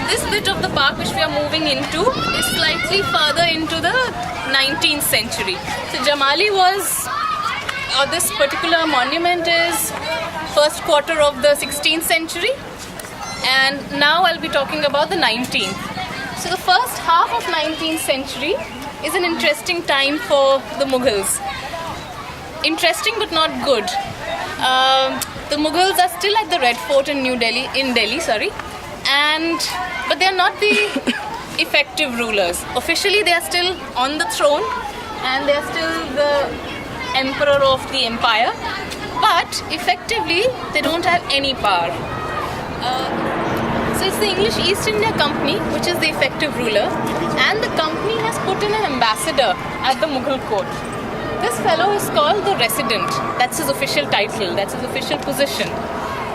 this bit of the park which we are moving into is slightly further into the 19th century. So Jamali was, this particular monument is first quarter of the 16th century, and now I'll be talking about the 19th. So the first half of 19th century is an interesting time for the Mughals. Interesting but not good. The Mughals are still at the Red Fort in Delhi, but they are not the effective rulers. Officially they are still on the throne and they are still the emperor of the empire, but effectively they don't have any power. So it's the English East India Company which is the effective ruler, and the company has put in an ambassador at the Mughal court. This fellow is called the resident. That's his official title, that's his official position.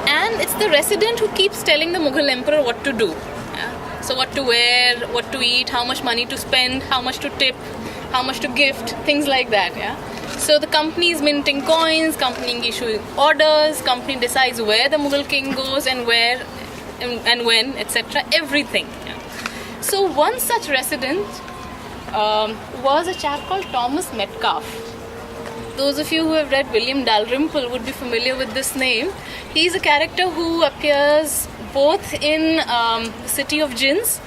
And it's the resident who keeps telling the Mughal emperor what to do. Yeah? So what to wear, what to eat, how much money to spend, how much to tip, how much to gift, things like that. Yeah? So the company is minting coins, company issuing orders, company decides where the Mughal king goes and where and when, etc. Everything. Yeah? So one such resident was a chap called Thomas Metcalfe. Those of you who have read William Dalrymple would be familiar with this name. He's a character who appears both in The City of Jinns,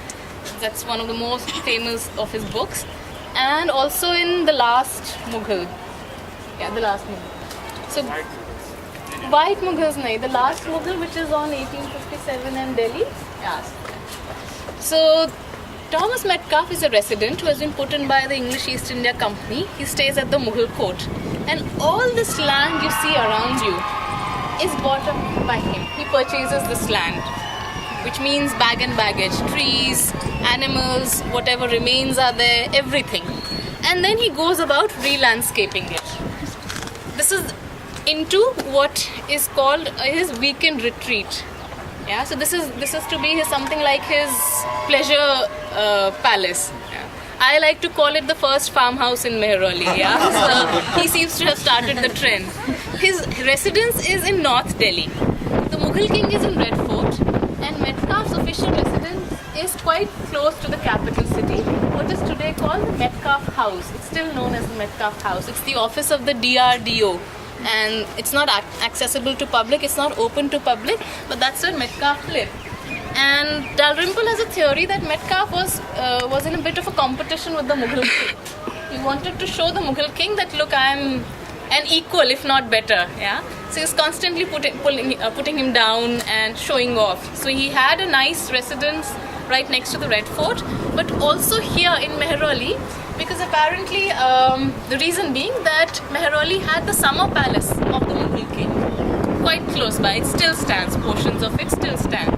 that's one of the most famous of his books, and also in The Last Mughal. Yeah, The Last Mughal. So, White Mughals nahi, The Last Mughal, which is on 1857 in Delhi. Yeah. So, Thomas Metcalfe is a resident who has been put in by the English East India Company. He stays at the Mughal court. And all this land you see around you is bought up by him. He purchases this land, which means bag and baggage, trees, animals, whatever remains are there, everything. And then he goes about re-landscaping it. This is into what is called his weekend retreat. Yeah, so this is to be something like his pleasure palace. Yeah. I like to call it the first farmhouse in Mehrauli. Yeah, so he seems to have started the trend. His residence is in North Delhi. The Mughal king is in Red Fort, and Metcalfe's official residence is quite close to the capital city, what is today called the Metcalfe House. It's still known as the Metcalfe House. It's the office of the DRDO. And it's not accessible to public, it's not open to public, but that's where Metcalfe lived. And Dalrymple has a theory that Metcalfe was in a bit of a competition with the Mughal king. He wanted to show the Mughal king that, look, I am an equal, if not better. Yeah. So he's constantly putting him down and showing off. So he had a nice residence right next to the Red Fort, but also here in Mehrauli, because apparently the reason being that Mehrauli had the summer palace of the Mughal king quite close by. It still stands, portions of it still stand.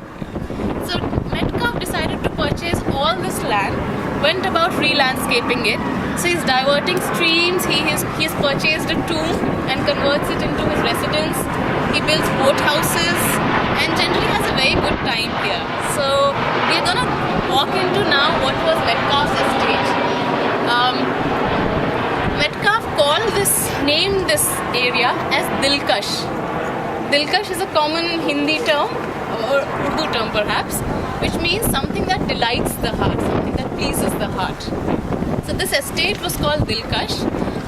So Metcalfe decided to purchase all this land, went about re-landscaping it. So he's diverting streams, he's purchased a tomb and converts it into his residence. He builds boat houses and generally has a very good time here. So we're gonna walk into now what was Metcalfe's estate. Metcalfe named this area as Dilkush. Dilkush is a common Hindi term, or Urdu term perhaps, which means something that delights the heart, something that pleases the heart. So this estate was called Dilkush,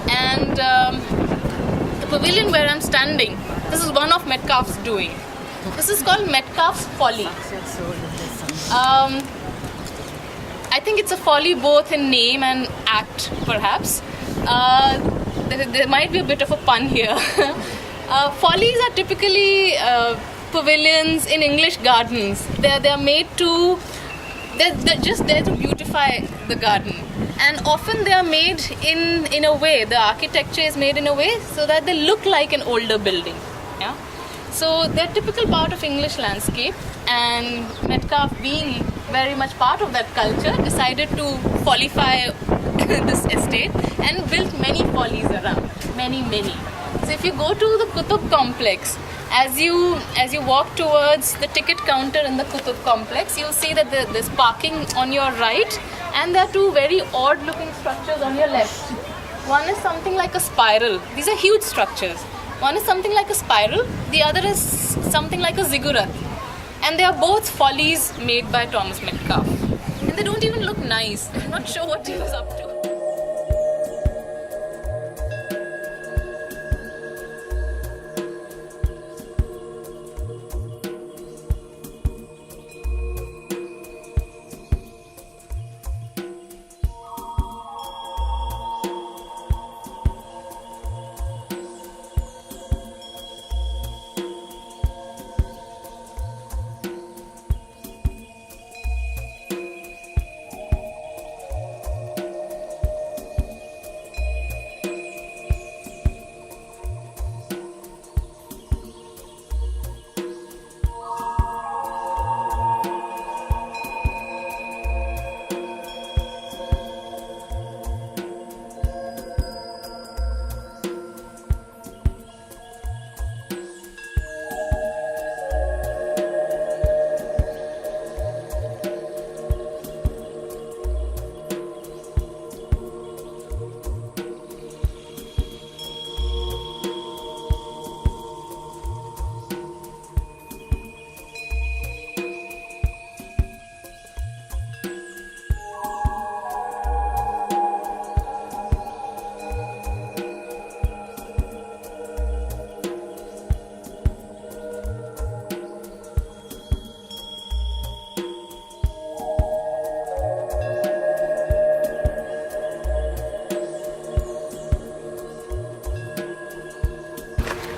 and the pavilion where I'm standing, this is one of Metcalfe's doing. This is called Metcalfe's Folly. I think it's a folly both in name and act, perhaps. There might be a bit of a pun here. Follies are typically pavilions in English gardens. They're made to, they're just there to beautify the garden. And often they are made in a way, the architecture is made in a way so that they look like an older building. Yeah? So they're a typical part of English landscape, and Metcalfe, being very much part of that culture, decided to follify this estate and built many follies around, many. So if you go to the Qutub complex, as you walk towards the ticket counter in the Qutub complex, you'll see that there's parking on your right, and there are two very odd looking structures on your left. One is something like a spiral. These are huge structures. One is something like a spiral, the other is something like a ziggurat. And they are both follies made by Thomas Metcalfe. And they don't even look nice. I'm not sure what he was up to.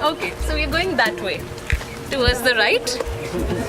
Okay, so we're going that way, towards the right.